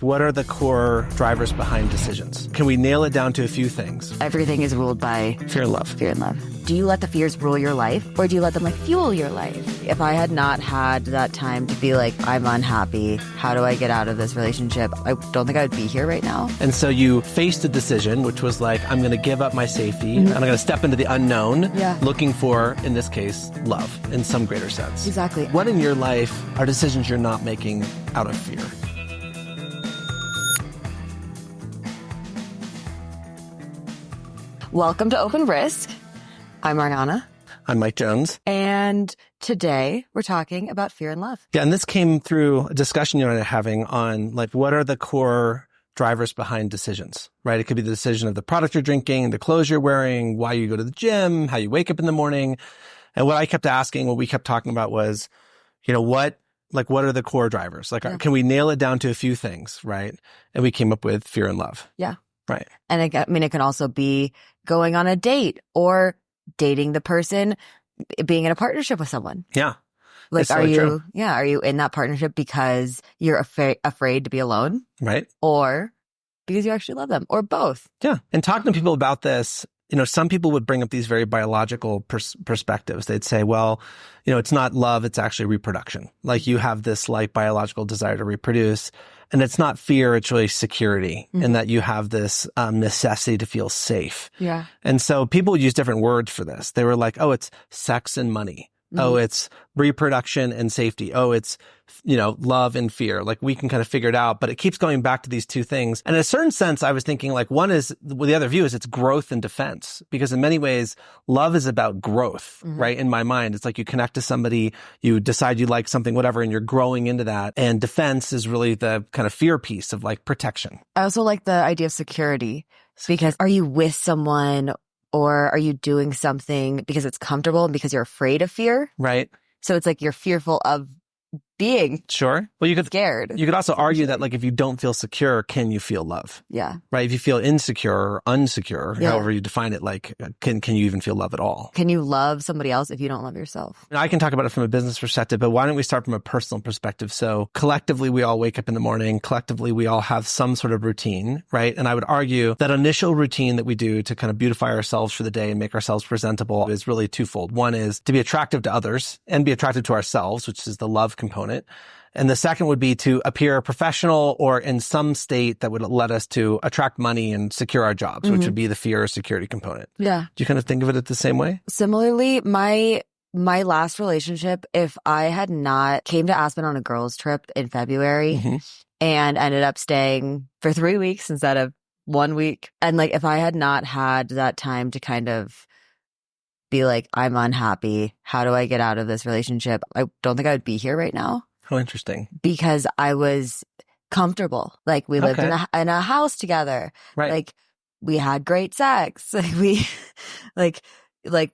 What are the core drivers behind decisions? Can we nail it down to a few things? Everything is ruled by fear and love. Fear and love. Do you let the fears rule your life, or do you let them fuel your life? If I had not had that time to be like, I'm unhappy, how do I get out of this relationship? I don't think I would be here right now. And so you faced a decision, which was like, I'm going to give up my safety, and I'm going to step into the unknown, looking for, in this case, love in some greater sense. Exactly. What in your life are decisions you're not making out of fear? Welcome to Open Risk. I'm Arianna. I'm Mike Jones. And today we're talking about fear and love. Yeah, and this came through a discussion you and I are having on like, what are the core drivers behind decisions, right? It could be the decision of the product you're drinking, the clothes you're wearing, why you go to the gym, how you wake up in the morning. And what I kept asking, what we kept talking about was, what are the core drivers? Can we nail it down to a few things, right? And we came up with fear and love. Yeah. Right. And it can also be going on a date or dating the person, being in a partnership with someone. Yeah. Like, are you in that partnership because you're afraid to be alone? Right. Or because you actually love them, or both? Yeah. And talking to people about this, some people would bring up these very biological perspectives. They'd say, well, it's not love, it's actually reproduction. Like you have this like biological desire to reproduce, and it's not fear, it's really security, and that you have this necessity to feel safe. Yeah. And so people use different words for this. They were like, oh, it's sex and money. Oh, it's reproduction and safety. Oh, it's, love and fear. Like we can kind of figure it out, but it keeps going back to these two things. And in a certain sense, I was thinking like one is, the other view is it's growth and defense, because in many ways, love is about growth, right? In my mind, it's like you connect to somebody, you decide you like something, whatever, and you're growing into that. And defense is really the kind of fear piece of like protection. I also like the idea of security, because are you with someone or are you doing something because it's comfortable and because you're afraid of fear? Right. So it's like you're fearful of being sure. Well, you could scared. You could also argue that like if you don't feel secure, can you feel love? Yeah. Right. If you feel insecure or unsecure, however you define it, like can you even feel love at all? Can you love somebody else if you don't love yourself? I can talk about it from a business perspective, but why don't we start from a personal perspective? So collectively, we all wake up in the morning. Collectively, we all have some sort of routine, right? And I would argue that initial routine that we do to kind of beautify ourselves for the day and make ourselves presentable is really twofold. One is to be attractive to others and be attractive to ourselves, which is the love component. And the second would be to appear professional or in some state that would let us to attract money and secure our jobs, which would be the fear or security component. Yeah. Do you kind of think of it the same way? Similarly, my last relationship, if I had not came to Aspen on a girls' trip in February and ended up staying for 3 weeks instead of 1 week, and like if I had not had that time to kind of be like, I'm unhappy, how do I get out of this relationship? I don't think I would be here right now. Oh, interesting. Because I was comfortable. Like we lived in a house together. Right. Like we had great sex. Like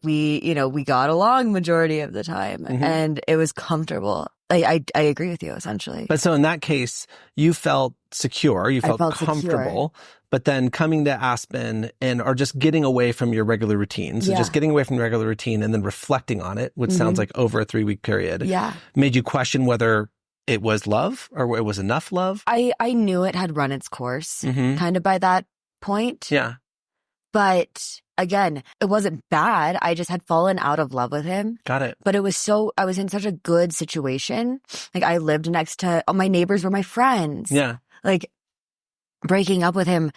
we got along majority of the time, and it was comfortable. I agree with you essentially. But so in that case, you felt secure, you felt comfortable, but then coming to Aspen or just getting away from your regular routine. So just getting away from the regular routine and then reflecting on it, which sounds like over a 3-week period, made you question whether it was love or it was enough love. I knew it had run its course kind of by that point. Yeah. But again, it wasn't bad. I just had fallen out of love with him. Got it. But I was in such a good situation. Like I lived next to, my neighbors were my friends. Yeah. Like breaking up with him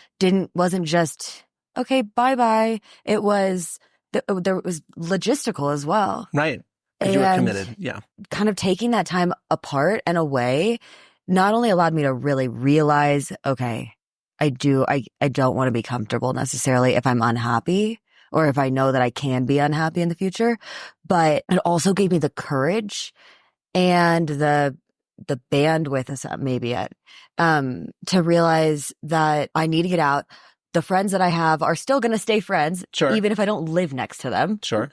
wasn't just, okay, bye-bye. It was, there was logistical as well. Right. And you were committed. Yeah. Kind of taking that time apart and away not only allowed me to really realize, okay, I don't want to be comfortable necessarily if I'm unhappy or if I know that I can be unhappy in the future, but it also gave me the courage and the bandwidth maybe to realize that I need to get out. The friends that I have are still going to stay friends, even if I don't live next to them. Sure.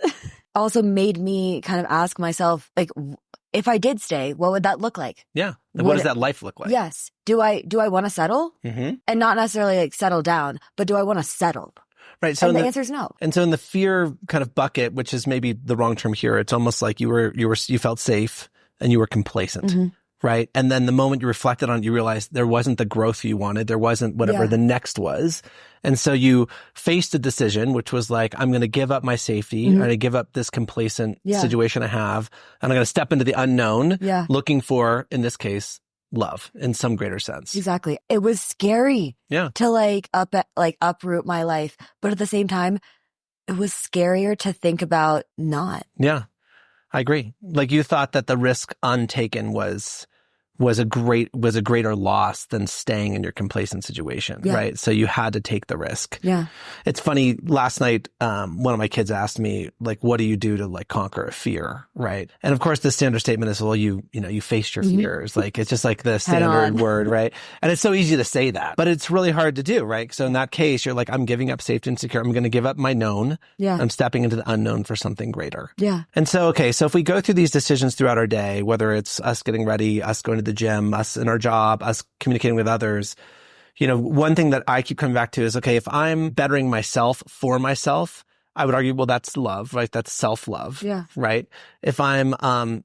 Also made me kind of ask myself, like, if I did stay, what would that look like? Yeah. What does that life look like? Yes. Do I want to settle? And not necessarily like settle down, but do I want to settle? Right. So and the answer is no. And so in the fear kind of bucket, which is maybe the wrong term here, it's almost like you felt safe and you were complacent. right? And then the moment you reflected on it, you realized there wasn't the growth you wanted. There wasn't whatever the next was. And so you faced a decision, which was like, I'm going to give up my safety. I'm going to give up this complacent situation I have. And I'm going to step into the unknown, looking for, in this case, love in some greater sense. Exactly. It was scary to like uproot my life. But at the same time, it was scarier to think about not. Yeah, I agree. Like you thought that the risk untaken was a greater loss than staying in your complacent situation, right? So you had to take the risk. Yeah. It's funny, last night, one of my kids asked me, like, what do you do to like conquer a fear, right? And of course the standard statement is, well, you face your fears. Like, it's just like the standard word, right? And it's so easy to say that, but it's really hard to do, right? So in that case, you're like, I'm giving up safety and security. I'm going to give up my known. Yeah. I'm stepping into the unknown for something greater. Yeah. And so, okay, so if we go through these decisions throughout our day, whether it's us getting ready, us going to the gym, us in our job, us communicating with others, one thing that I keep coming back to is, okay, if I'm bettering myself for myself, I would argue, well, that's love, right? That's self-love, right? If I'm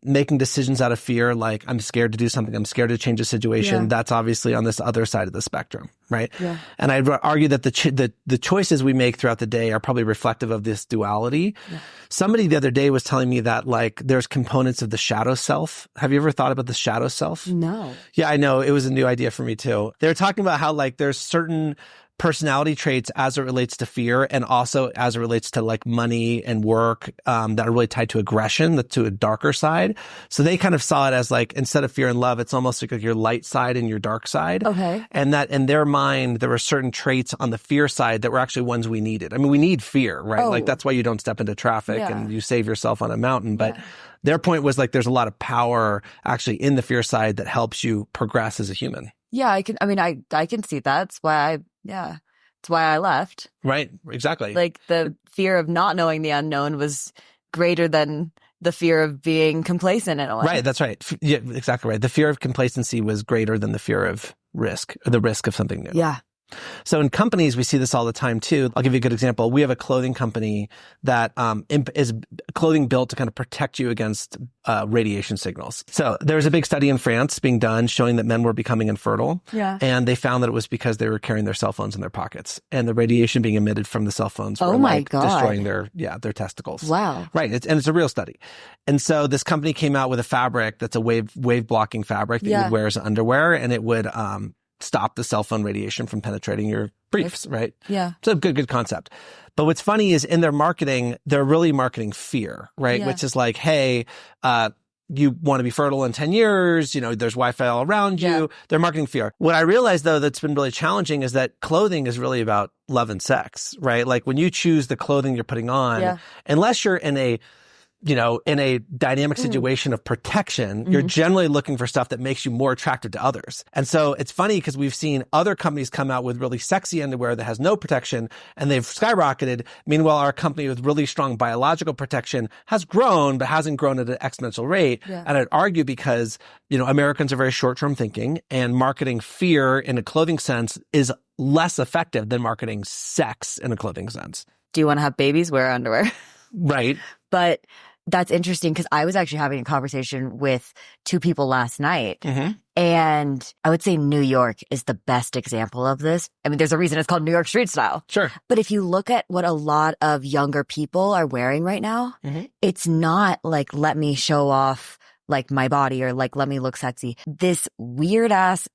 making decisions out of fear, like I'm scared to do something, I'm scared to change a situation, that's obviously on this other side of the spectrum, right? Yeah. And I'd argue that the choices we make throughout the day are probably reflective of this duality. Yeah. Somebody the other day was telling me that like there's components of the shadow self. Have you ever thought about the shadow self? No. Yeah, I know. It was a new idea for me too. They were talking about how like there's certain personality traits as it relates to fear and also as it relates to like money and work that are really tied to aggression, to a darker side. So they kind of saw it as like, instead of fear and love, it's almost like your light side and your dark side. Okay. And that in their mind, there were certain traits on the fear side that were actually ones we needed. I mean, we need fear, right? Like that's why you don't step into traffic and you save yourself on a mountain. But their point was like, there's a lot of power actually in the fear side that helps you progress as a human. Yeah, I can see that. That's why it's why I left. Right, exactly. Like the fear of not knowing the unknown was greater than the fear of being complacent in a way. Right, that's right. Yeah, exactly right. The fear of complacency was greater than the fear of risk, or the risk of something new. Yeah. So in companies, we see this all the time too. I'll give you a good example. We have a clothing company that is clothing built to kind of protect you against radiation signals. So there was a big study in France being done showing that men were becoming infertile. Yeah. And they found that it was because they were carrying their cell phones in their pockets, and the radiation being emitted from the cell phones were destroying their testicles. Wow. Right. It's a real study. And so this company came out with a fabric that's a wave blocking fabric that you would wear as underwear, and it would stop the cell phone radiation from penetrating your briefs, right? Yeah. So good concept. But what's funny is in their marketing, they're really marketing fear, right? Yeah. Which is like, hey, you want to be fertile in 10 years, there's Wi-Fi all around you. Yeah. They're marketing fear. What I realized though that's been really challenging is that clothing is really about love and sex, right? Like when you choose the clothing you're putting on, unless you're in a dynamic situation of protection, you're generally looking for stuff that makes you more attractive to others. And so it's funny because we've seen other companies come out with really sexy underwear that has no protection and they've skyrocketed. Meanwhile, our company with really strong biological protection has grown, but hasn't grown at an exponential rate. Yeah. And I'd argue because, Americans are very short-term thinking, and marketing fear in a clothing sense is less effective than marketing sex in a clothing sense. Do you want to have babies? Wear underwear. Right. But that's interesting because I was actually having a conversation with two people last night. Mm-hmm. And I would say New York is the best example of this. I mean, there's a reason it's called New York street style. Sure. But if you look at what a lot of younger people are wearing right now, it's not like, let me show off like my body or like, let me look sexy. This weird ass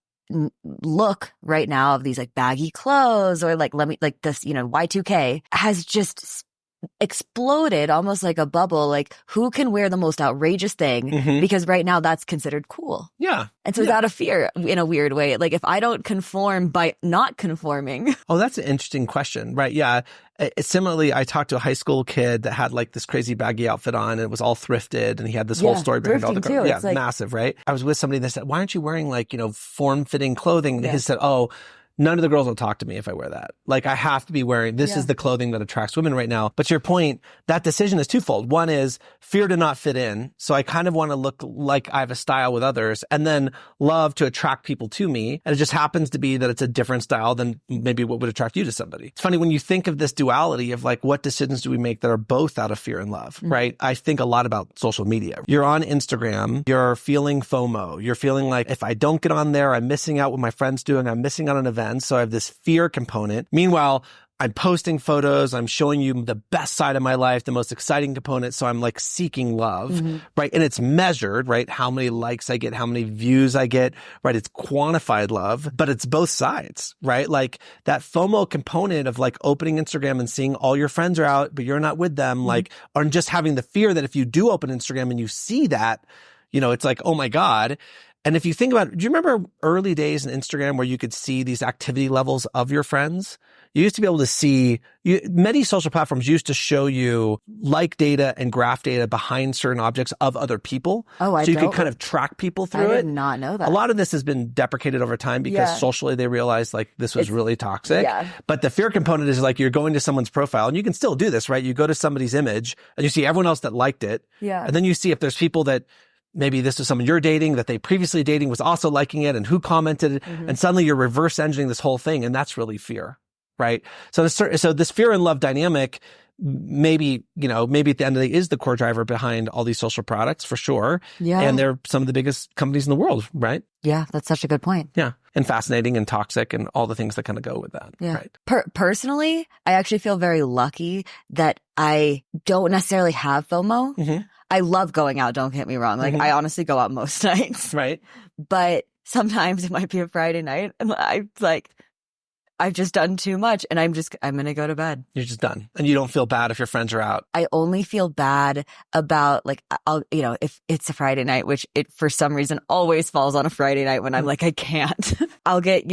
look right now of these like baggy clothes or like, let me like this, Y2K has just exploded almost like a bubble. Like who can wear the most outrageous thing? Because right now that's considered cool. Yeah. And so it's out of fear in a weird way. Like if I don't conform by not conforming. Oh, that's an interesting question. Right. Yeah. Similarly, I talked to a high school kid that had like this crazy baggy outfit on and it was all thrifted and he had this whole story behind all the clothes. Yeah, like, massive, right? I was with somebody that said, why aren't you wearing like, form-fitting clothing? And he said, oh, none of the girls will talk to me if I wear that. Like I have to be wearing, this is the clothing that attracts women right now. But to your point, that decision is twofold. One is fear to not fit in. So I kind of want to look like I have a style with others, and then love to attract people to me. And it just happens to be that it's a different style than maybe what would attract you to somebody. It's funny when you think of this duality of like, what decisions do we make that are both out of fear and love, right? I think a lot about social media. You're on Instagram, you're feeling FOMO. You're feeling like if I don't get on there, I'm missing out what my friend's doing. I'm missing out on events. So I have this fear component. Meanwhile, I'm posting photos. I'm showing you the best side of my life, the most exciting component. So I'm like seeking love, right? And it's measured, right? How many likes I get, how many views I get, right? It's quantified love, but it's both sides, right? Like that FOMO component of like opening Instagram and seeing all your friends are out, but you're not with them, like, or just having the fear that if you do open Instagram and you see that, you know, it's like, oh my God. And if you think about it, do you remember early days in Instagram where you could see these activity levels of your friends? You used to be able to see, many social platforms used to show you like data and graph data behind certain objects of other people. Oh, so you could kind of track people through it. I did not know that. A lot of this has been deprecated over time because socially they realized like this was really toxic. Yeah. But the fear component is like you're going to someone's profile, and you can still do this, right? You go to somebody's image and you see everyone else that liked it. Yeah. And then you see if there's people that maybe this is someone you're dating that they previously dating was also liking it and who commented, and suddenly you're reverse engineering this whole thing, and that's really fear. Right. So this fear and love dynamic, maybe at the end of the day is the core driver behind all these social products for sure. Yeah. And they're some of the biggest companies in the world. Right. Yeah. That's such a good point. Yeah. And fascinating and toxic and all the things that kind of go with that. Yeah. Right. Personally, I actually feel very lucky that I don't necessarily have FOMO. I love going out. Don't get me wrong. Like I honestly go out most nights. Right. But sometimes it might be a Friday night and I've just done too much and I'm going to go to bed. You're just done. And you don't feel bad if your friends are out. I only feel bad about if it's a Friday night, which it for some reason always falls on a Friday night when I'm like, I can't. I'll get,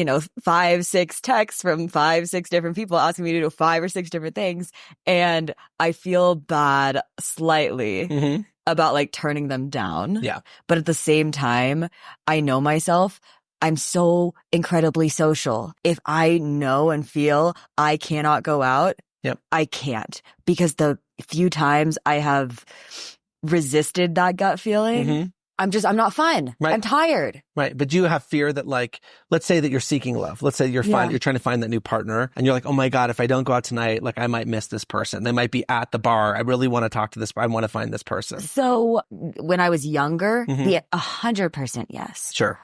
5, 6 texts from 5, 6 different people asking me to do 5 or 6 different things. And I feel bad slightly about like turning them down. Yeah. But at the same time, I know myself. I'm so incredibly social. If I know and feel I cannot go out, I can't. Because the few times I have resisted that gut feeling, I'm not fun. Right. I'm tired. Right. But do you have fear that like, let's say that you're seeking love. Let's say you're trying to find that new partner and you're like, oh my God, if I don't go out tonight, like I might miss this person. They might be at the bar. I really want to talk to I want to find this person. So when I was younger, 100% yes. Sure.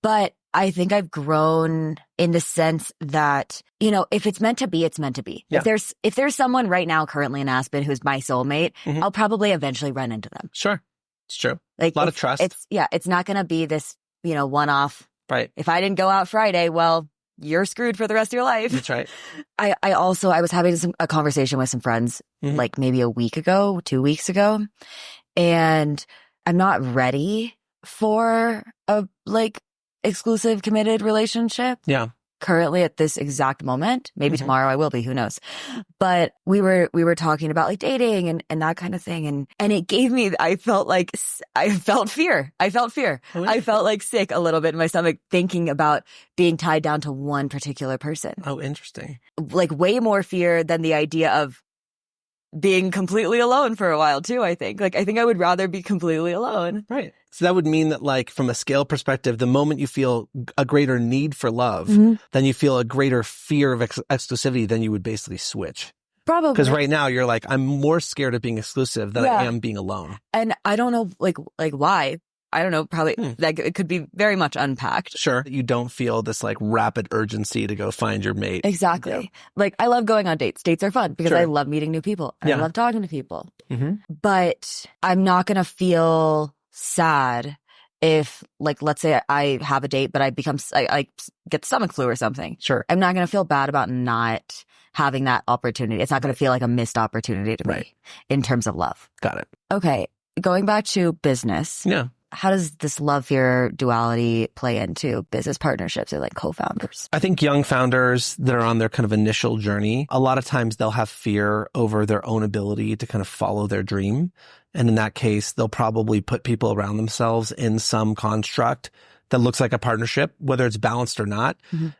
But I think I've grown in the sense that, if it's meant to be, it's meant to be. Yeah. If there's someone right now currently in Aspen who's my soulmate, I'll probably eventually run into them. Sure. It's true. Like a lot of trust. It's not going to be this, one-off. Right. If I didn't go out Friday, well, you're screwed for the rest of your life. That's right. I was having a conversation with some friends like maybe a week ago, 2 weeks ago, and I'm not ready for a exclusive committed relationship. Yeah. Currently at this exact moment. Maybe tomorrow I will be, who knows. But we were talking about like dating and that kind of thing. And it gave me, I felt fear. I felt like sick a little bit in my stomach thinking about being tied down to one particular person. Oh, interesting. Like way more fear than the idea of being completely alone for a while too, I think. Like, I think I would rather be completely alone. Right. So that would mean that like from a scale perspective, the moment you feel a greater need for love, then you feel a greater fear of exclusivity, then you would basically switch. Probably. Because right now you're like, I'm more scared of being exclusive than I am being alone. And I don't know like why. I don't know, probably like it could be very much unpacked. Sure. You don't feel this like rapid urgency to go find your mate. Exactly. Yeah. Like I love going on dates. Dates are fun because I love meeting new people. And I love talking to people. But I'm not going to feel sad if like, let's say I have a date, but I get stomach flu or something. Sure. I'm not going to feel bad about not having that opportunity. It's not going to feel like a missed opportunity to me in terms of love. Got it. Okay. Going back to business. Yeah. How does this love-fear duality play into business partnerships or like co-founders? I think young founders that are on their kind of initial journey, a lot of times they'll have fear over their own ability to kind of follow their dream. And in that case, they'll probably put people around themselves in some construct that looks like a partnership, whether it's balanced or not.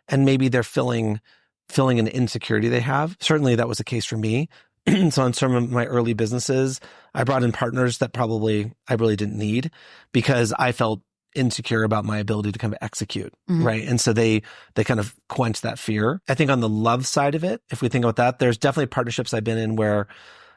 And maybe they're filling an insecurity they have. Certainly that was the case for me. So on some of my early businesses, I brought in partners that probably I really didn't need because I felt insecure about my ability to kind of execute, right? And so they kind of quench that fear. I think on the love side of it, if we think about that, there's definitely partnerships I've been in where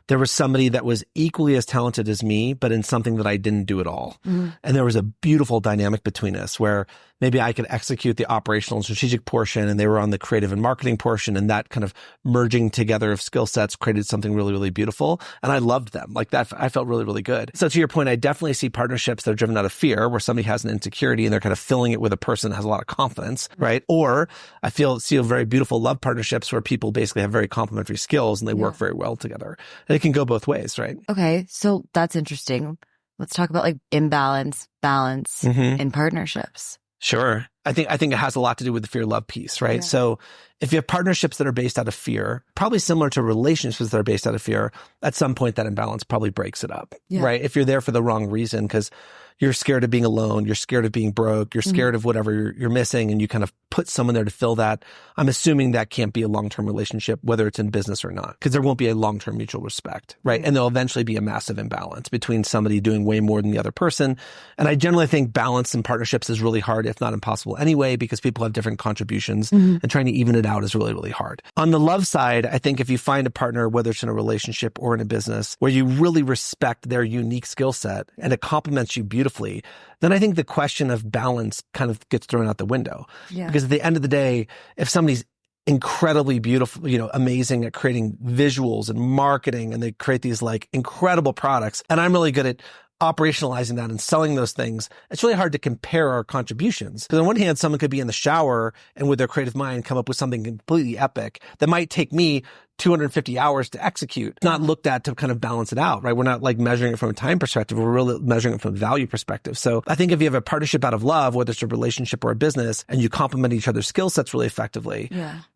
there was somebody that was equally as talented as me, but in something that I didn't do at all. And there was a beautiful dynamic between us where maybe I could execute the operational and strategic portion and they were on the creative and marketing portion, and that kind of merging together of skill sets created something really, really beautiful. And I loved them. Like that, I felt really, really good. So to your point, I definitely see partnerships that are driven out of fear where somebody has an insecurity and they're kind of filling it with a person that has a lot of confidence, right? Or I see very beautiful love partnerships where people basically have very complementary skills and they work very well together. And it can go both ways, right? Okay. So that's interesting. Let's talk about like imbalance, balance in partnerships. Sure. I think it has a lot to do with the fear-love piece, right? Yeah. So if you have partnerships that are based out of fear, probably similar to relationships that are based out of fear, at some point that imbalance probably breaks it up, right? If you're there for the wrong reason, because you're scared of being alone, you're scared of being broke, you're scared of whatever you're missing, and you kind of put someone there to fill that, I'm assuming that can't be a long-term relationship, whether it's in business or not, because there won't be a long-term mutual respect, right? And there'll eventually be a massive imbalance between somebody doing way more than the other person. And I generally think balance in partnerships is really hard, if not impossible anyway, because people have different contributions and trying to even it out is really, really hard. On the love side, I think if you find a partner, whether it's in a relationship or in a business, where you really respect their unique skill set and it complements you beautifully, then I think the question of balance kind of gets thrown out the window. Because at the end of the day, if somebody's incredibly beautiful, amazing at creating visuals and marketing, and they create these like incredible products, and I'm really good at operationalizing that and selling those things, it's really hard to compare our contributions. Because on one hand, someone could be in the shower and with their creative mind come up with something completely epic that might take me 250 hours to execute, not looked at to kind of balance it out, right? We're not like measuring it from a time perspective. We're really measuring it from a value perspective. So I think if you have a partnership out of love, whether it's a relationship or a business, and you complement each other's skill sets really effectively,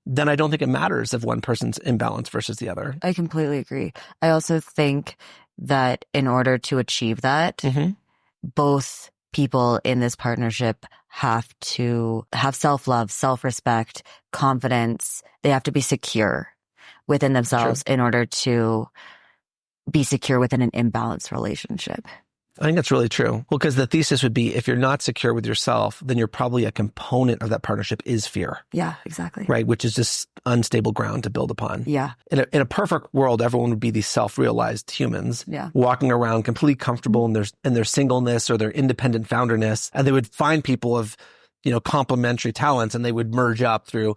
then I don't think it matters if one person's imbalanced versus the other. I completely agree. I also think that in order to achieve that, both people in this partnership have to have self-love, self-respect, confidence. They have to be secure within themselves in order to be secure within an imbalanced relationship. I think that's really true. Well, because the thesis would be if you're not secure with yourself, then you're probably a component of that partnership is fear. Yeah, exactly. Right, which is just unstable ground to build upon. Yeah. In a perfect world, everyone would be these self-realized humans walking around completely comfortable in their singleness or their independent founderness, and they would find people of, complementary talents, and they would merge up through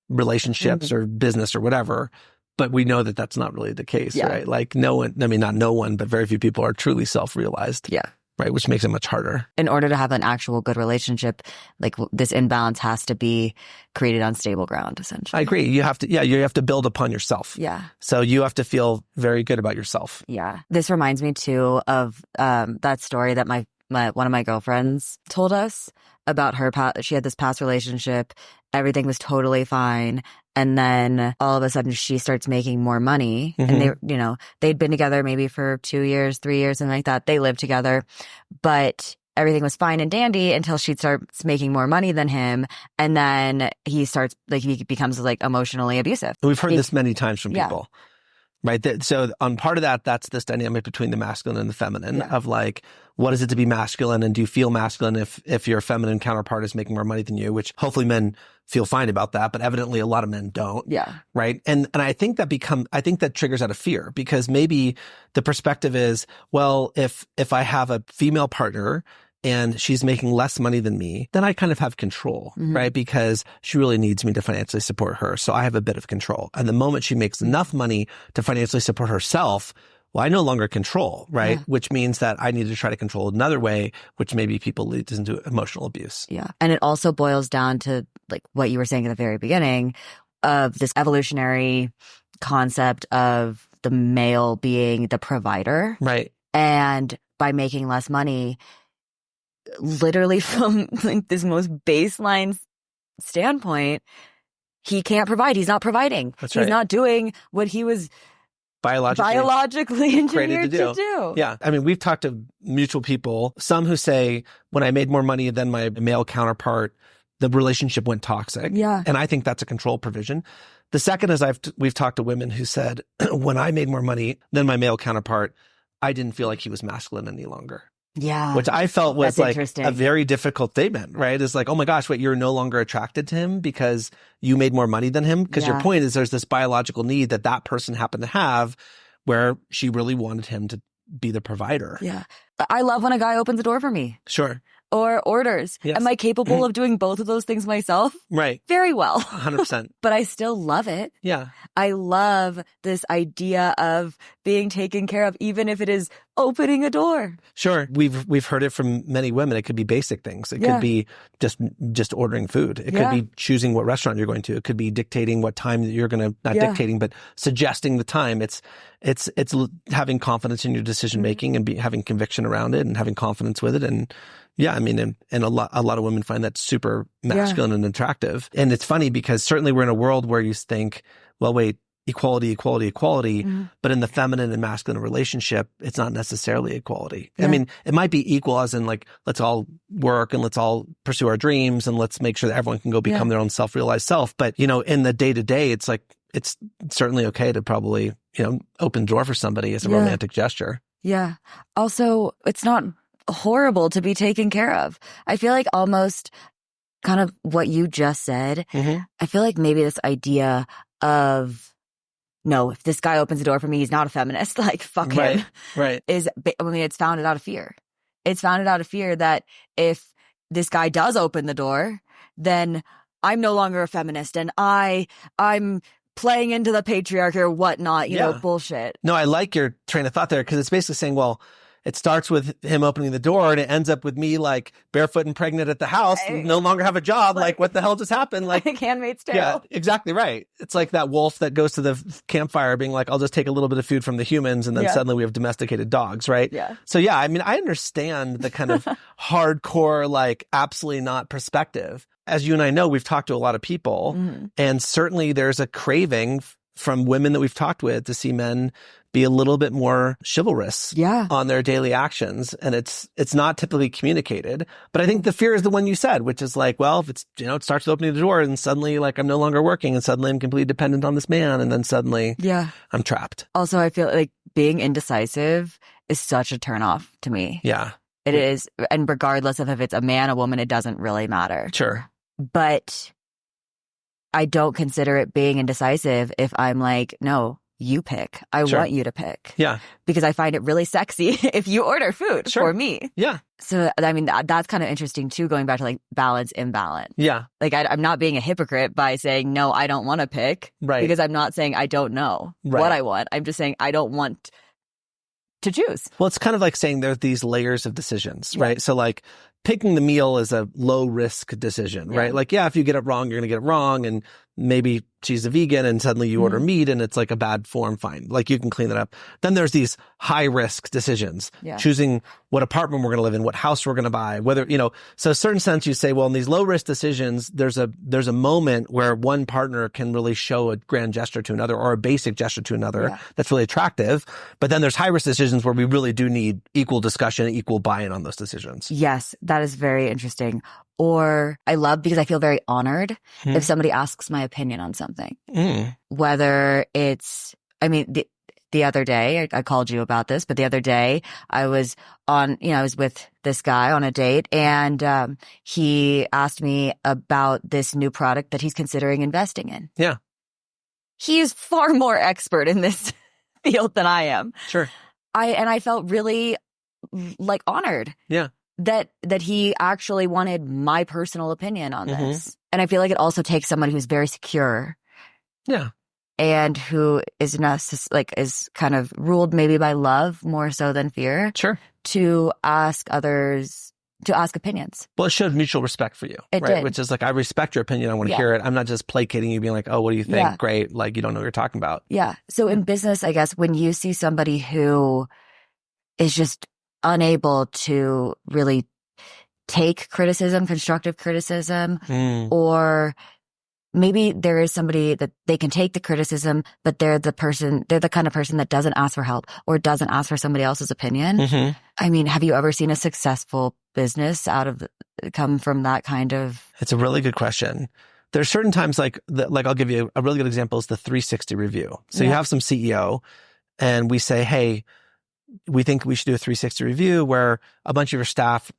relationships or business or whatever. But we know that that's not really the case, right? Like not no one, but very few people are truly self-realized. Yeah. Right. Which makes it much harder. In order to have an actual good relationship, like this imbalance has to be created on stable ground, essentially. I agree. You have to build upon yourself. Yeah. So you have to feel very good about yourself. Yeah. This reminds me too of that story that my one of my girlfriends told us about her. She had this past relationship. Everything was totally fine. And then all of a sudden she starts making more money, and they'd been together maybe for 2 years, 3 years, something like that. They lived together, but everything was fine and dandy until she starts making more money than him. And then he becomes like emotionally abusive. We've heard this many times from people. Right. So on part of that, that's this dynamic between the masculine and the feminine of like, what is it to be masculine? And do you feel masculine if your feminine counterpart is making more money than you, which hopefully men feel fine about that. But evidently a lot of men don't. Yeah. Right. And I think that triggers out of fear, because maybe the perspective is, well, if I have a female partner and she's making less money than me, then I kind of have control, right? Because she really needs me to financially support her. So I have a bit of control. And the moment she makes enough money to financially support herself, well, I no longer control, right? Yeah. Which means that I need to try to control another way, which maybe people leads into emotional abuse. Yeah. And it also boils down to like what you were saying at the very beginning of this evolutionary concept of the male being the provider. Right. And by making less money, literally from like this most baseline standpoint, he can't provide. He's not providing. That's right. He's not doing what he was biologically engineered to do. Yeah. I mean, we've talked to mutual people, some who say, when I made more money than my male counterpart, the relationship went toxic. Yeah. And I think that's a control provision. The second is we've talked to women who said, when I made more money than my male counterpart, I didn't feel like he was masculine any longer. Yeah. Which I felt was like interesting. a very difficult statement, right? It's like, oh my gosh, wait, you're no longer attracted to him because you made more money than him? Because your point is there's this biological need that person happened to have where she really wanted him to be the provider. Yeah. I love when a guy opens the door for me. Sure. Or orders. Yes. Am I capable of doing both of those things myself? Right. Very well. 100%. But I still love it. Yeah. I love this idea of being taken care of, even if it is opening a door. Sure. We've heard it from many women. It could be basic things. It could be just ordering food. It could be choosing what restaurant you're going to. It could be dictating what time that you're going to, not dictating, but suggesting the time. It's having confidence in your decision making and having conviction around it and having confidence with it. And yeah, I mean, and a lot of women find that super masculine and attractive. And it's funny because certainly we're in a world where you think, well, wait, equality. But in the feminine and masculine relationship, it's not necessarily equality. Yeah. I mean, it might be equal as in like, let's all work and let's all pursue our dreams and let's make sure that everyone can go become their own self-realized self. But, in the day to day, it's like, it's certainly okay to probably, open the door for somebody as a romantic gesture. Yeah. Also, it's not horrible to be taken care of. I feel like almost kind of what you just said, I feel like maybe this idea of, no, if this guy opens the door for me, he's not a feminist, like fuck him. Right. It's founded out of fear. It's founded out of fear that if this guy does open the door, then I'm no longer a feminist and I'm playing into the patriarchy or whatnot, you know, bullshit. No, I like your train of thought there because it's basically saying, well, it starts with him opening the door and it ends up with me like barefoot and pregnant at the house, no longer have a job. Like what the hell just happened? Like Handmaid's Tale. Yeah, exactly right. It's like that wolf that goes to the campfire being like, I'll just take a little bit of food from the humans and then suddenly we have domesticated dogs, right? Yeah. So yeah, I mean, I understand the kind of hardcore, like absolutely not perspective. As you and I know, we've talked to a lot of people and certainly there's a craving from women that we've talked with to see men be a little bit more chivalrous on their daily actions. And it's not typically communicated. But I think the fear is the one you said, which is like, well, if it's, it starts with opening the door and suddenly like I'm no longer working and suddenly I'm completely dependent on this man. And then suddenly I'm trapped. Also, I feel like being indecisive is such a turnoff to me. Yeah. It is. And regardless of if it's a man, a woman, it doesn't really matter. Sure. But I don't consider it being indecisive if I'm like, no, you pick. I want you to pick. Yeah. Because I find it really sexy if you order food for me. Yeah. So, I mean, that's kind of interesting too, going back to like balance, imbalance. Yeah. Like I'm not being a hypocrite by saying, no, I don't want to pick. Right. Because I'm not saying I don't know what I want. I'm just saying I don't want to choose. Well, it's kind of like saying there's these layers of decisions, right? So like picking the meal is a low risk decision, right? Like, if you get it wrong, you're going to get it wrong. And maybe she's a vegan and suddenly you order meat and it's like a bad form, fine. Like you can clean that up. Then there's these high risk decisions, choosing what apartment we're going to live in, what house we're going to buy, whether, so a certain sense you say, well, in these low risk decisions, there's a moment where one partner can really show a grand gesture to another or a basic gesture to another that's really attractive. But then there's high risk decisions where we really do need equal discussion, equal buy-in on those decisions. Yes, that is very interesting. Or I love because I feel very honored if somebody asks my opinion on something. Whether it's, I mean, the other day, I called you about this, but the other day I was I was with this guy on a date and he asked me about this new product that he's considering investing in. Yeah. He is far more expert in this field than I am. Sure. I felt really like honored. Yeah. That he actually wanted my personal opinion on this. And I feel like it also takes someone who's very secure. Yeah. And who is is kind of ruled maybe by love more so than fear. Sure. To ask others, to ask opinions. Well, it showed mutual respect for you. It did. Which is like, I respect your opinion. I want to hear it. I'm not just placating you being like, oh, what do you think? Yeah. Great. Like, you don't know what you're talking about. Yeah. So in business, I guess, when you see somebody who is just unable to really take criticism, constructive criticism, or maybe there is somebody that they can take the criticism, but they're the kind of person that doesn't ask for help or doesn't ask for somebody else's opinion. Mm-hmm. I mean, have you ever seen a successful business come from that kind of? It's a really good question. There's certain times like I'll give you a really good example is the 360 review. So you have some CEO and we say, hey, we think we should do a 360 review where a bunch of your staff,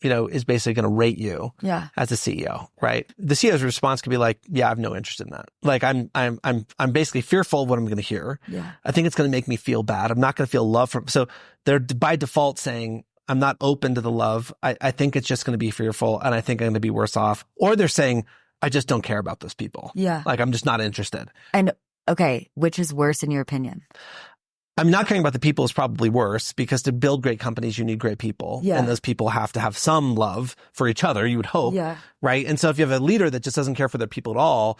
is basically going to rate you as a CEO, right? The CEO's response could be like, yeah, I have no interest in that. Like I'm basically fearful of what I'm going to hear. Yeah. I think it's going to make me feel bad. I'm not going to feel love from, so they're by default saying, I'm not open to the love. I think it's just going to be fearful and I think I'm going to be worse off. Or they're saying, I just don't care about those people. Yeah. Like I'm just not interested. And okay, which is worse in your opinion? I'm not caring about the people is probably worse because to build great companies, you need great people. Yeah. And those people have to have some love for each other, you would hope. Yeah. Right. And so if you have a leader that just doesn't care for their people at all,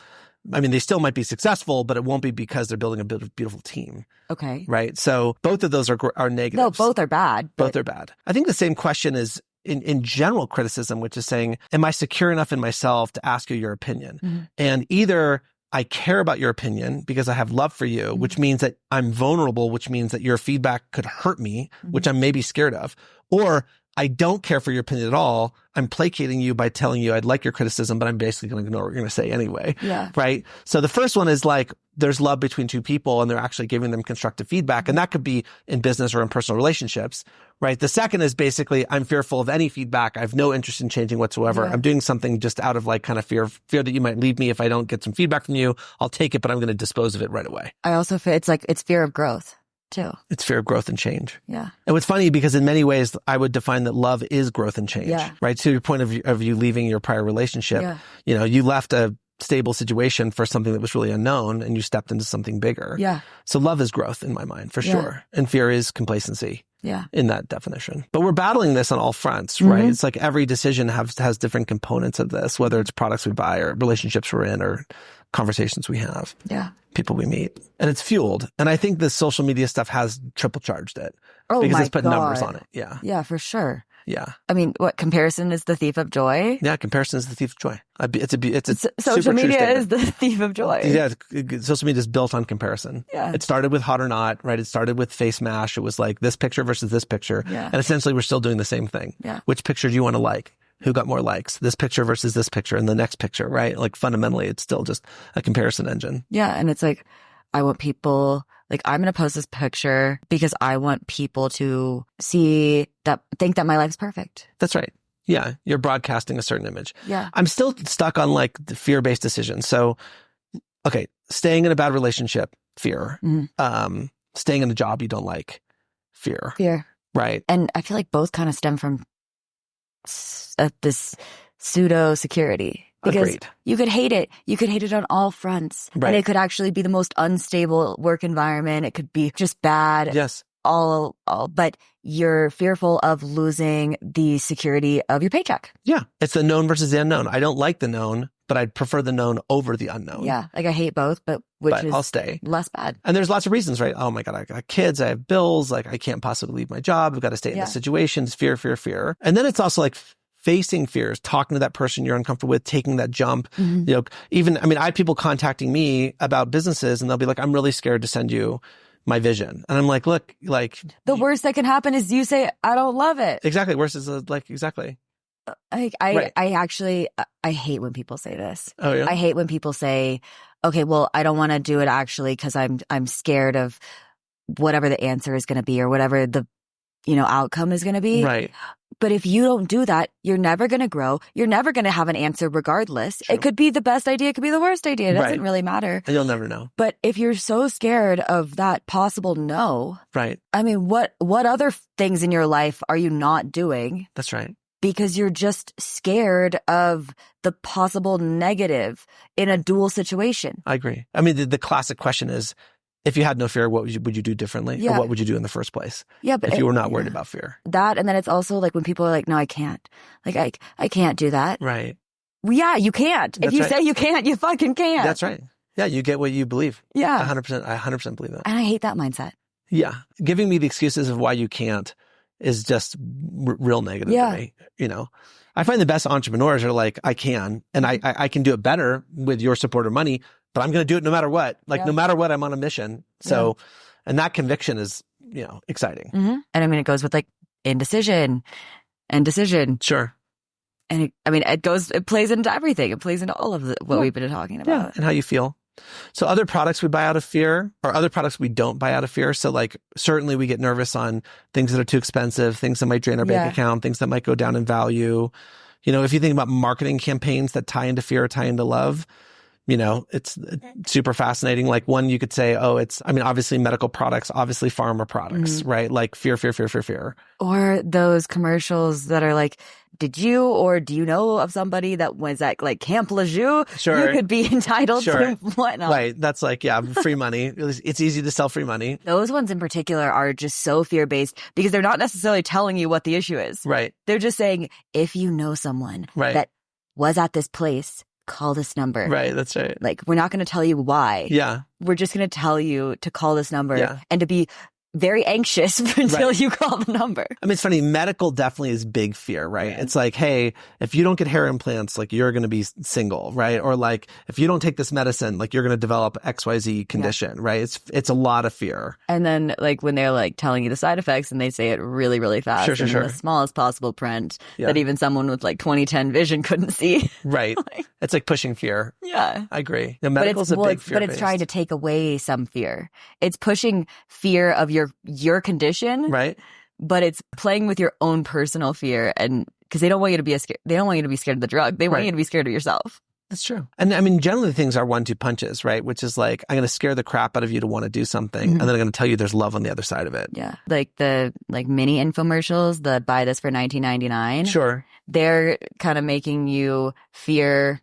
I mean, they still might be successful, but it won't be because they're building a beautiful team. Okay. Right. So both of those are negatives. No, both are bad. Both are bad. I think the same question is in general criticism, which is saying, am I secure enough in myself to ask you your opinion? Mm-hmm. And either I care about your opinion because I have love for you, which means that I'm vulnerable, which means that your feedback could hurt me, which I'm maybe scared of, or I don't care for your opinion at all. I'm placating you by telling you I'd like your criticism, but I'm basically going to ignore what you're going to say anyway. Yeah. Right. So the first one is like, there's love between two people and they're actually giving them constructive feedback. And that could be in business or in personal relationships. Right. The second is basically, I'm fearful of any feedback. I have no interest in changing whatsoever. Yeah. I'm doing something just out of like kind of fear that you might leave me if I don't get some feedback from you. I'll take it, but I'm going to dispose of it right away. I also feel it's fear of growth too. It's fear of growth and change. Yeah. And what's funny because in many ways, I would define that love is growth and change. Yeah. Right. To your point of you leaving your prior relationship, you left a stable situation for something that was really unknown and you stepped into something bigger. Yeah. So love is growth in my mind for sure. And fear is complacency. Yeah. In that definition. But we're battling this on all fronts, right? It's like every decision has different components of this, whether it's products we buy or relationships we're in or conversations we have. Yeah. People we meet. And it's fueled. And I think the social media stuff has triple charged it. Oh, because my it's put God. numbers on it. Yeah. Yeah, for sure. Yeah. I mean, what, comparison is the thief of joy? Yeah, comparison is the thief of joy. It's a social super media true is the thief of joy. Yeah, social media is built on comparison. Yeah. It started with hot or not, right? It started with face mash. It was like this picture versus this picture. Yeah. And essentially we're still doing the same thing. Yeah. Which picture do you want to like? Who got more likes? This picture versus this picture and the next picture, right? Like fundamentally, it's still just a comparison engine. Yeah. And it's like, I want people, like, I'm going to post this picture because I want people to think that my life's perfect. That's right. Yeah. You're broadcasting a certain image. Yeah. I'm still stuck on like the fear-based decisions. So, okay, staying in a bad relationship, fear. Staying in a job you don't like, fear. Fear. Right. And I feel like both kind of stem from this pseudo security. Because Agreed. you could hate it. You could hate it on all fronts. Right. And it could actually be the most unstable work environment. It could be just bad. Yes. But you're fearful of losing the security of your paycheck. Yeah. It's the known versus the unknown. I don't like the known, but I'd prefer the known over the unknown. Yeah. Like I hate both, but I'll stay. Less bad. And there's lots of reasons, right? Oh my God, I got kids, I have bills, like I can't possibly leave my job. I've got to stay in this situation. It's fear, fear, fear. And then it's also like facing fears, talking to that person you're uncomfortable with, taking that jump. Even, I had people contacting me about businesses and they'll be like, I'm really scared to send you my vision. And I'm like, look, like. The worst that can happen is you say, I don't love it. Exactly. Worst is exactly. I hate when people say this. Oh yeah. I hate when people say, okay, well, I don't want to do it actually because I'm scared of whatever the answer is going to be or whatever the, outcome is going to be. Right. But if you don't do that, you're never going to grow. You're never going to have an answer regardless. True. It could be the best idea. It could be the worst idea. It doesn't really matter. And you'll never know. But if you're so scared of that possible no, right. What other things in your life are you not doing? That's right. Because you're just scared of the possible negative in a dual situation. I agree. The classic question is, if you had no fear, what would you do differently? Yeah. Or what would you do in the first place? Yeah, but if you were not worried about fear. That, and then it's also like when people are like, no, I can't. Like, I can't do that. Right. Well, yeah, you can't. That's if you right. say you can't, you fucking can't. That's right. Yeah, you get what you believe. Yeah. 100%. I 100% believe that. And I hate that mindset. Yeah. Giving me the excuses of why you can't is just real negative to me. You know, I find the best entrepreneurs are like, I can do it better with your support or money, but I'm going to do it no matter what. Like no matter what, I'm on a mission. So, and that conviction is, you know, exciting. And I mean, it goes with like indecision and decision. Sure. And it plays into everything. It plays into all of what we've been talking about. Yeah. And how you feel. So other products we buy out of fear, or other products we don't buy out of fear. So like certainly we get nervous on things that are too expensive, things that might drain our bank account, things that might go down in value. You know, if you think about marketing campaigns that tie into fear, tie into love, you know, it's super fascinating. Like one, you could say, obviously medical products, obviously pharma products, right? Like fear. Or those commercials that are like, did you or do you know of somebody that was at like Camp Lejeune? Sure. You could be entitled to whatnot. Right. That's like, free money. It's easy to sell free money. Those ones in particular are just so fear-based because they're not necessarily telling you what the issue is. Right. They're just saying, if you know someone that was at this place, call this number. Right. That's right. Like, we're not going to tell you why. Yeah. We're just going to tell you to call this number and to be very anxious until you call the number. I mean, it's funny. Medical definitely is big fear, right? Yeah. It's like, hey, if you don't get hair implants, like you're going to be single, right? Or like, if you don't take this medicine, like you're going to develop XYZ condition, right? It's a lot of fear. And then like when they're like telling you the side effects and they say it really, really fast in the smallest possible print that even someone with like 20/10 vision couldn't see. Right. It's like pushing fear. Yeah. I agree. The medical's a big fear. But it's trying to take away some fear. It's pushing fear of your condition, right? But it's playing with your own personal fear, and because they don't want you to be scared of the drug. They want you to be scared of yourself. That's true. And I mean, generally things are 1-2 punches, right? Which is like, I'm going to scare the crap out of you to want to do something, and then I'm going to tell you there's love on the other side of it. Yeah, like the mini infomercials, the buy this for $19.99. Sure, they're kind of making you fear.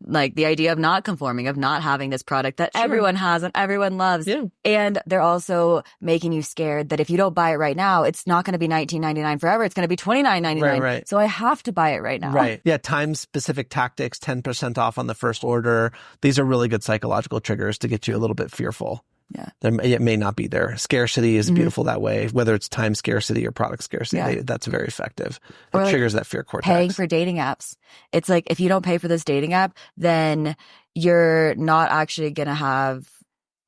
Like the idea of not conforming, of not having this product that everyone has and everyone loves. Yeah. And they're also making you scared that if you don't buy it right now, it's not going to be $19.99 forever. It's going to be $29.99. Right. So I have to buy it right now. Right. Yeah. Time-specific tactics, 10% off on the first order. These are really good psychological triggers to get you a little bit fearful. Yeah. It may not be there. Scarcity is beautiful that way, whether it's time scarcity or product scarcity. That's very effective. It triggers that fear cortex. Paying for dating apps. It's like, if you don't pay for this dating app, then you're not actually going to have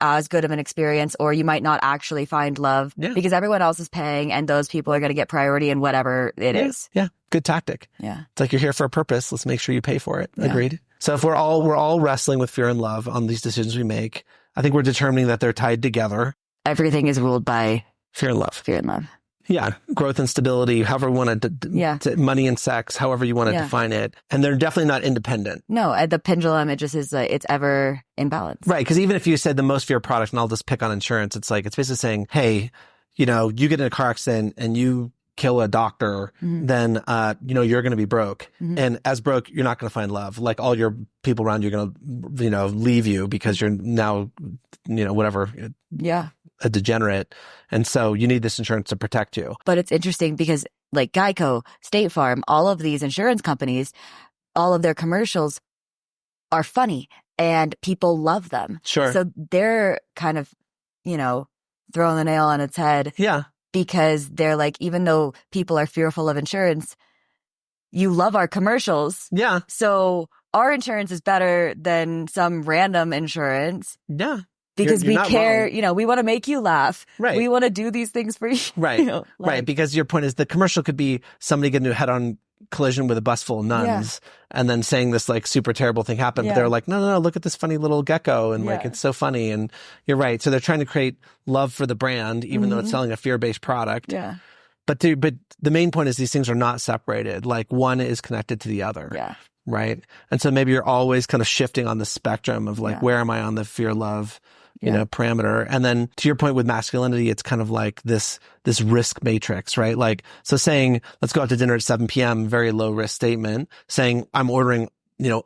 as good of an experience, or you might not actually find love because everyone else is paying and those people are going to get priority in whatever it is. Yeah. Good tactic. Yeah. It's like, you're here for a purpose. Let's make sure you pay for it. Yeah. Agreed. So if we're all wrestling with fear and love on these decisions we make, I think we're determining that they're tied together. Everything is ruled by fear and love. Fear and love. Yeah. Growth and stability, however you want to, money and sex, however you want to define it. And they're definitely not independent. No, the pendulum, it just is, it's ever in balance. Right. Because even if you said the most fear product, and I'll just pick on insurance, it's like, it's basically saying, hey, you know, you get in a car accident and you kill a doctor, then, you're going to be broke. And as broke, you're not going to find love. Like all your people around you are going to, leave you because you're now, whatever. Yeah. A degenerate. And so you need this insurance to protect you. But it's interesting because like Geico, State Farm, all of these insurance companies, all of their commercials are funny and people love them. Sure. So they're kind of, throwing the nail on its head. Yeah. Because they're like, even though people are fearful of insurance, you love our commercials. Yeah. So our insurance is better than some random insurance. Yeah. Because we care, we want to make you laugh. Right. We want to do these things for you. Right. Right. Because your point is the commercial could be somebody getting into a head-on collision with a bus full of nuns and then saying this like super terrible thing happened. But they're like, no, look at this funny little gecko. And like, it's so funny. And you're right. So they're trying to create love for the brand, even though it's selling a fear-based product. Yeah. But the main point is these things are not separated. Like one is connected to the other. Yeah. Right. And so maybe you're always kind of shifting on the spectrum of like, where am I on the fear-love parameter? And then to your point with masculinity, it's kind of like this risk matrix, right? Like, so saying, let's go out to dinner at 7 p.m., very low risk statement, saying I'm ordering,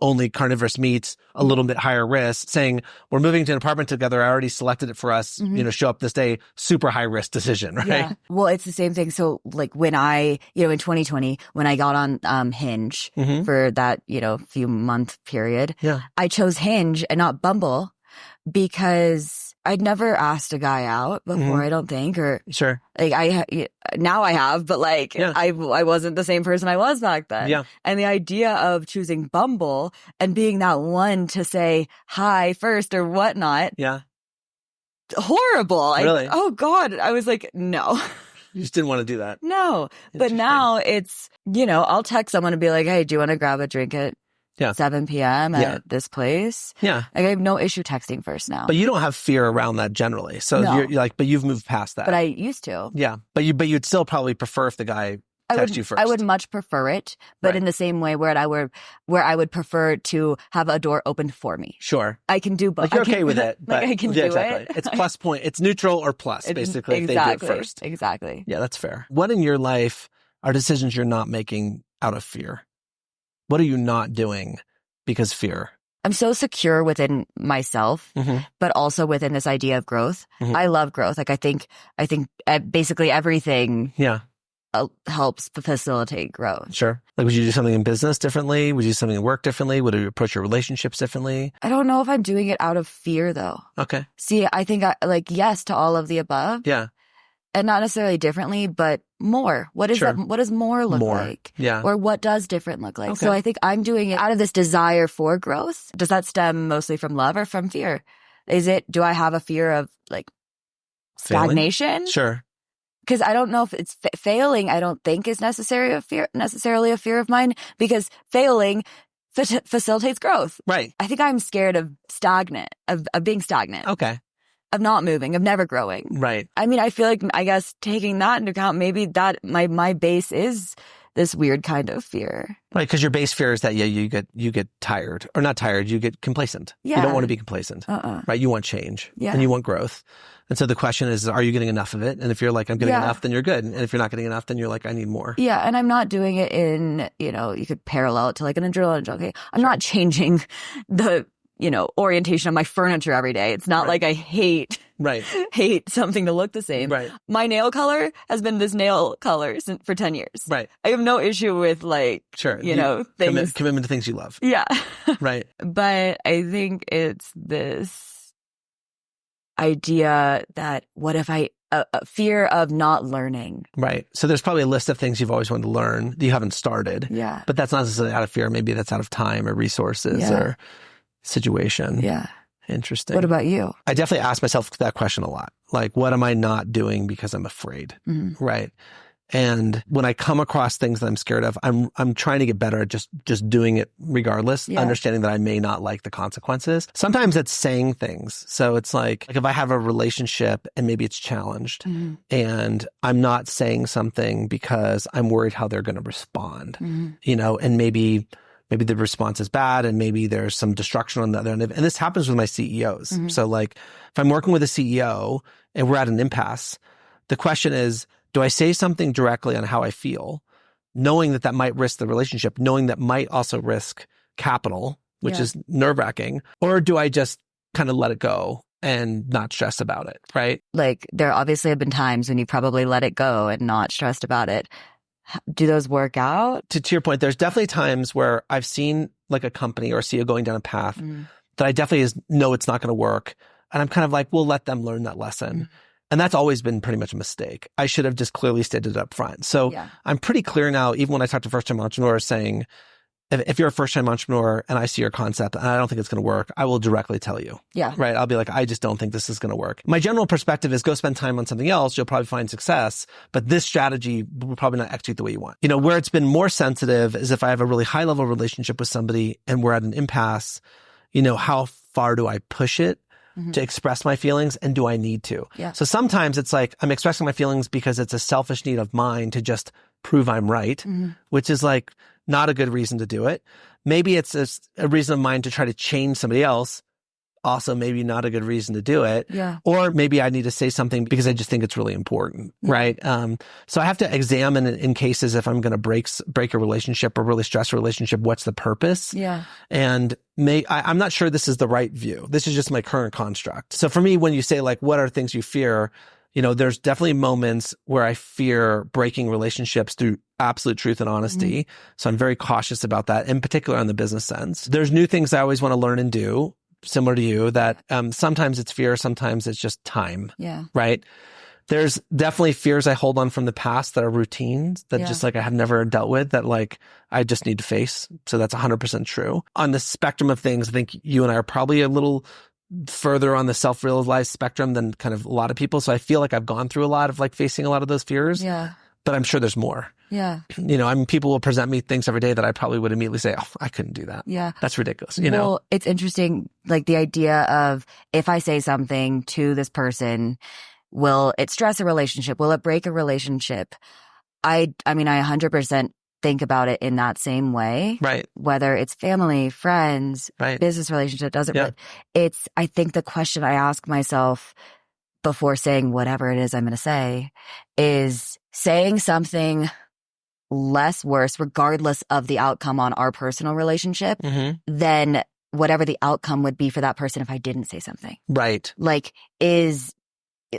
only carnivorous meats, a little bit higher risk, saying we're moving to an apartment together. I already selected it for us, show up this day, super high risk decision, right? Yeah. Well, it's the same thing. So like when I, in 2020, when I got on Hinge for that, few month period, I chose Hinge and not Bumble because I'd never asked a guy out before, I don't think, or Sure. like now I have, but like I wasn't the same person I was back then. Yeah. And the idea of choosing Bumble and being that one to say hi first or whatnot. Yeah. Horrible. Really? Oh God. I was like, no. You just didn't want to do that. No. But now it's, I'll text someone and be like, hey, do you want to grab a drink at 7 p.m. at this place? Yeah. Like, I have no issue texting first now. But you don't have fear around that generally. So you're like, but you've moved past that. But I used to. Yeah. But you'd still probably prefer if the guy text you first. I would much prefer it, but in the same way where I would prefer to have a door opened for me. Sure. I can do both. Like you're okay with it. But I can do it. It's plus point. It's neutral or plus, basically, if they do it first. Exactly. Yeah, that's fair. What in your life are decisions you're not making out of fear? What are you not doing because fear? I'm so secure within myself, but also within this idea of growth. I love growth. Like I think basically everything helps facilitate growth. Sure. Like, would you do something in business differently? Would you do something in work differently? Would you approach your relationships differently? I don't know if I'm doing it out of fear, though. Okay. See, I think yes to all of the above. Yeah. And not necessarily differently, but more. What is that? What does more look like? Yeah. Or what does different look like? Okay. So I think I'm doing it out of this desire for growth. Does that stem mostly from love or from fear? Do I have a fear of like stagnation? Sure. Because I don't know if it's failing. I don't think is necessarily a fear of mine, because failing facilitates growth. Right. I think I'm scared of being stagnant. Okay. Of not moving, of never growing. Right. I mean, I feel like, I guess, taking that into account, maybe that my base is this weird kind of fear. Right, because your base fear is that you get tired, or not tired, you get complacent. Yeah. You don't want to be complacent. Right. You want change. Yeah. And you want growth. And so the question is, are you getting enough of it? And if you're like, I'm getting enough, then you're good. And if you're not getting enough, then you're like, I need more. Yeah. And I'm not doing it in, you could parallel it to like an adrenaline junkie. I'm not changing the, orientation of my furniture every day. It's not like I hate something to look the same. Right. My nail color has been this nail color for 10 years. Right. I have no issue with things. Commitment to things you love. Yeah. Right. But I think it's this idea that what if a fear of not learning. Right. So there's probably a list of things you've always wanted to learn that you haven't started. Yeah. But that's not necessarily out of fear. Maybe that's out of time or resources or situation. Yeah. Interesting. What about you? I definitely ask myself that question a lot. Like, what am I not doing because I'm afraid? Right. And when I come across things that I'm scared of, I'm trying to get better at just doing it regardless, understanding that I may not like the consequences. Sometimes it's saying things. So it's like if I have a relationship and maybe it's challenged and I'm not saying something because I'm worried how they're going to respond, and maybe the response is bad and maybe there's some destruction on the other end. And this happens with my CEOs. So like if I'm working with a CEO and we're at an impasse, the question is, do I say something directly on how I feel, knowing that might risk the relationship, knowing that might also risk capital, which is nerve-wracking, or do I just kind of let it go and not stress about it, right? Like there obviously have been times when you probably let it go and not stressed about it. Do those work out? To your point, there's definitely times where I've seen like a company or a CEO going down a path that I definitely know it's not going to work. And I'm kind of like, we'll let them learn that lesson. And that's always been pretty much a mistake. I should have just clearly stated it up front. So I'm pretty clear now, even when I talk to first-time entrepreneurs, saying, if you're a first-time entrepreneur and I see your concept and I don't think it's going to work, I will directly tell you. Yeah. Right? I'll be like, I just don't think this is going to work. My general perspective is go spend time on something else. You'll probably find success, but this strategy will probably not execute the way you want. Where it's been more sensitive is if I have a really high-level relationship with somebody and we're at an impasse, how far do I push it to express my feelings, and do I need to? Yeah. So sometimes it's like I'm expressing my feelings because it's a selfish need of mine to just prove I'm right, which is like not a good reason to do it. Maybe it's a reason of mine to try to change somebody else. Also, maybe not a good reason to do it. Yeah. Or maybe I need to say something because I just think it's really important, right? So I have to examine in cases if I'm going to break a relationship or really stress a relationship, what's the purpose? Yeah. And I'm not sure this is the right view. This is just my current construct. So for me, when you say like, what are things you fear? There's definitely moments where I fear breaking relationships through absolute truth and honesty. So I'm very cautious about that, in particular on the business sense. There's new things I always want to learn and do. similar to you, that sometimes it's fear, sometimes it's just time. Yeah. Right? There's definitely fears I hold on from the past that are routines that just like I have never dealt with that like I just need to face. So that's 100% true. On the spectrum of things, I think you and I are probably a little further on the self-realized spectrum than kind of a lot of people. So I feel like I've gone through a lot of like facing a lot of those fears. Yeah. But I'm sure there's more. Yeah. You know, I mean, people will present me things every day that I probably would immediately say, oh, I couldn't do that. Yeah. That's ridiculous. You know? Well, it's interesting, like the idea of if I say something to this person, will it stress a relationship? Will it break a relationship? I mean, I 100% think about it in that same way. Right. Whether it's family, friends, business relationship, I think the question I ask myself before saying whatever it is I'm going to say is saying something less worse, regardless of the outcome on our personal relationship, than whatever the outcome would be for that person if I didn't say something. Right. Like, is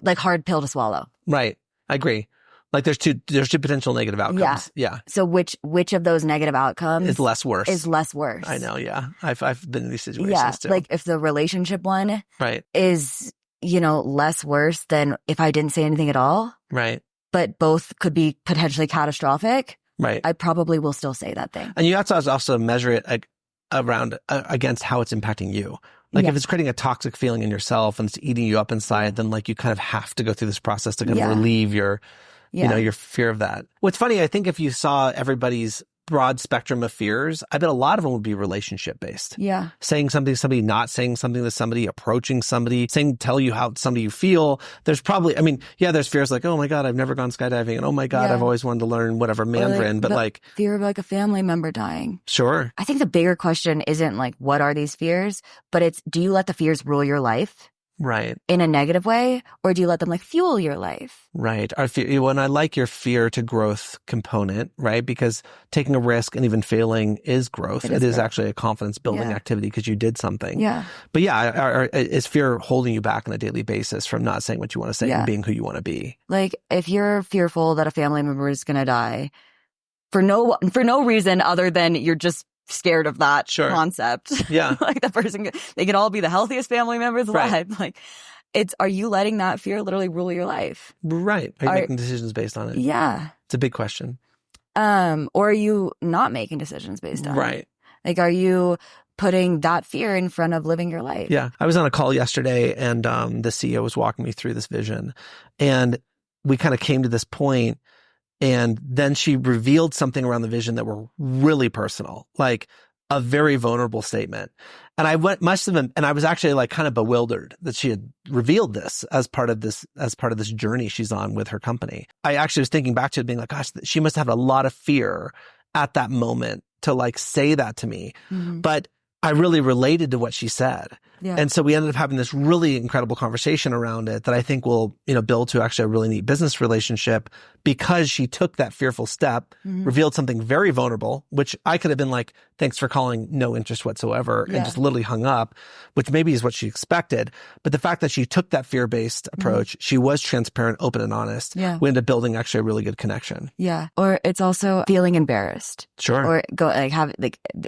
like hard pill to swallow. Right. I agree. Like there's two potential negative outcomes. Yeah. So which of those negative outcomes is less worse? I know. Yeah. I've been in these situations too. Like if the relationship one is, you know, less worse than if I didn't say anything at all. Right. But both could be potentially catastrophic. Right. I probably will still say that thing. And you have to also measure it around against how it's impacting you. Like if it's creating a toxic feeling in yourself and it's eating you up inside, then like you kind of have to go through this process to kind of relieve your, you know, your fear of that. What's funny, I think if you saw everybody's broad spectrum of fears, I bet a lot of them would be relationship based. Yeah. Saying something to somebody, not saying something to somebody, approaching somebody, tell you how somebody you feel. There's probably, I mean, there's fears like, oh my God, I've never gone skydiving. And oh my God, I've always wanted to learn whatever Mandarin, but like fear of like a family member dying. Sure. I think the bigger question isn't like, what are these fears? But it's, do you let the fears rule your life? Right. In a negative way? Or do you let them like fuel your life? Right. When I like your fear to growth component, right? Because taking a risk and even failing is growth. It is actually a confidence building activity because you did something. Yeah. But is fear holding you back on a daily basis from not saying what you want to say and being who you want to be? Like if you're fearful that a family member is going to die for no reason other than you're just scared of that concept. Yeah. Like the person, they could all be the healthiest family members alive. Like are you letting that fear literally rule your life? Right. Are you making decisions based on it? Yeah. It's a big question. Or are you not making decisions based on it? Like, are you putting that fear in front of living your life? Yeah. I was on a call yesterday and the CEO was walking me through this vision and we kind of came to this point. And then she revealed something around the vision that were really personal, like a very vulnerable statement. And I was actually like kind of bewildered that she had revealed this as part of this journey she's on with her company. I actually was thinking back to it being like, gosh, she must have a lot of fear at that moment to like say that to me. Mm-hmm. But I really related to what she said. Yeah. And so we ended up having this really incredible conversation around it that I think will, build to actually a really neat business relationship because she took that fearful step, revealed something very vulnerable, which I could have been like, thanks for calling, no interest whatsoever, and just literally hung up, which maybe is what she expected. But the fact that she took that fear-based approach, she was transparent, open, and honest. Yeah. We ended up building actually a really good connection. Yeah. Or it's also feeling embarrassed. Sure. Or have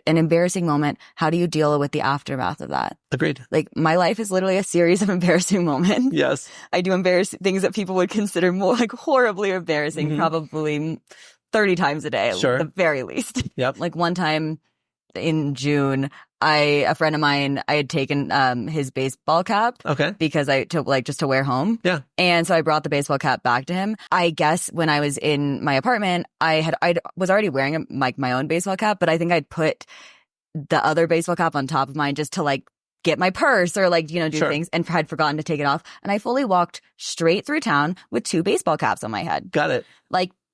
an embarrassing moment. How do you deal with the aftermath of that? Agreed. Like my life is literally a series of embarrassing moments. Yes. I do embarrassing things that people would consider more like horribly embarrassing, probably 30 times a day, at the very least. Yep. Like one time in June, a friend of mine, I had taken his baseball cap. Okay. Because just to wear home. Yeah. And so I brought the baseball cap back to him. I guess when I was in my apartment, I was already wearing my own baseball cap, but I think I'd put the other baseball cap on top of mine just to get my purse or do things, and had forgotten to take it off. And I fully walked straight through town with 2 baseball caps on my head. Got it.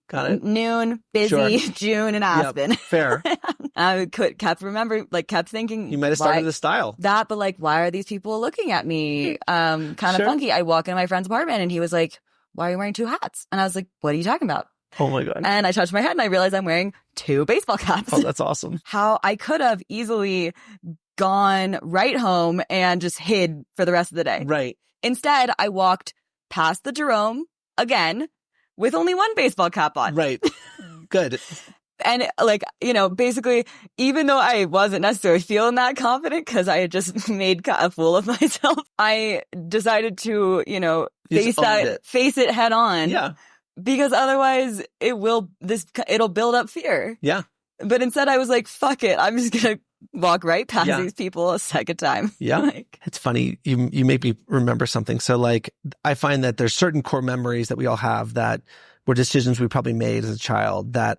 Got it. Noon, busy, June in Aspen. Yep. Fair. I kept thinking. You might have started a style. That, but why are these people looking at me? Kind of funky. I walk into my friend's apartment and he was like, why are you wearing 2 hats? And I was like, what are you talking about? Oh my God. And I touched my head and I realized I'm wearing 2 baseball caps. Oh, that's awesome. How I could have easily gone right home and just hid for the rest of the day. Right. Instead, I walked past the Jerome again with only 1 baseball cap on. Right. Good. And like, basically, even though I wasn't necessarily feeling that confident because I had just made a fool of myself, I decided to, face it head on. Yeah. Because otherwise it'll build up fear. Yeah. But instead I was like, fuck it. I'm just going to walk right past these people a second time. Yeah. It's funny. You make me remember something. So like, I find that there's certain core memories that we all have that were decisions we probably made as a child that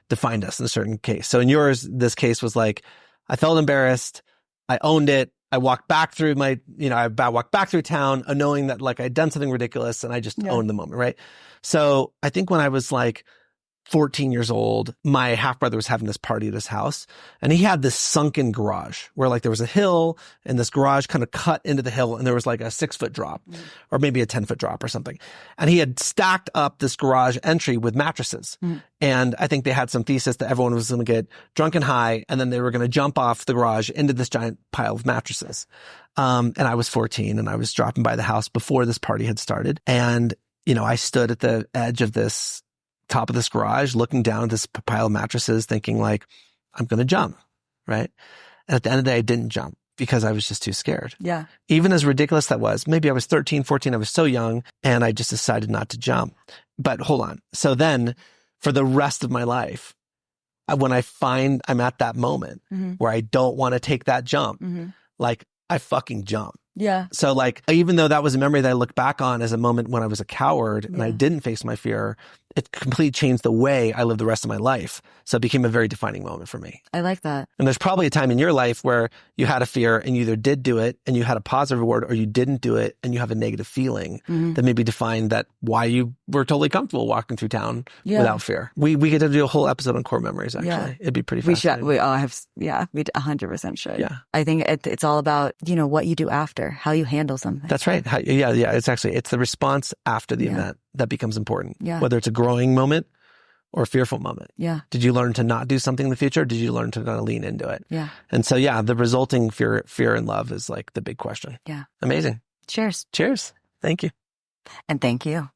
defined us in a certain case. So in yours, this case was like, I felt embarrassed. I owned it. I walked back through I walked back through town knowing that like I'd done something ridiculous and I just owned the moment, right? So I think when I was like 14 years old, my half brother was having this party at his house and he had this sunken garage where like there was a hill and this garage kind of cut into the hill and there was like a 6-foot drop or maybe a 10-foot drop or something. And he had stacked up this garage entry with mattresses. And I think they had some thesis that everyone was going to get drunk and high and then they were going to jump off the garage into this giant pile of mattresses. And I was 14 and I was dropping by the house before this party had started. And, I stood at the edge of this top of this garage, looking down at this pile of mattresses, thinking like, I'm going to jump, right? And at the end of the day, I didn't jump because I was just too scared. Yeah. Even as ridiculous that was, maybe I was 13, 14, I was so young and I just decided not to jump. But hold on. So then for the rest of my life, when I find I'm at that moment where I don't want to take that jump, like I fucking jump. Yeah. So like, even though that was a memory that I look back on as a moment when I was a coward and I didn't face my fear, it completely changed the way I lived the rest of my life. So it became a very defining moment for me. I like that. And there's probably a time in your life where you had a fear and you either did do it and you had a positive reward or you didn't do it and you have a negative feeling that maybe defined that why you were totally comfortable walking through town without fear. We get to do a whole episode on core memories, actually. Yeah. It'd be pretty fascinating. We all have, we 100% should. Yeah. I think it's all about, what you do after, how you handle something. That's right. It's the response after the event that becomes important. Yeah. Whether it's a growing moment or a fearful moment. Yeah. Did you learn to not do something in the future? Or did you learn to kind of lean into it? Yeah. And so, the resulting fear and love is like the big question. Yeah. Amazing. Cheers. Cheers. Thank you. And thank you.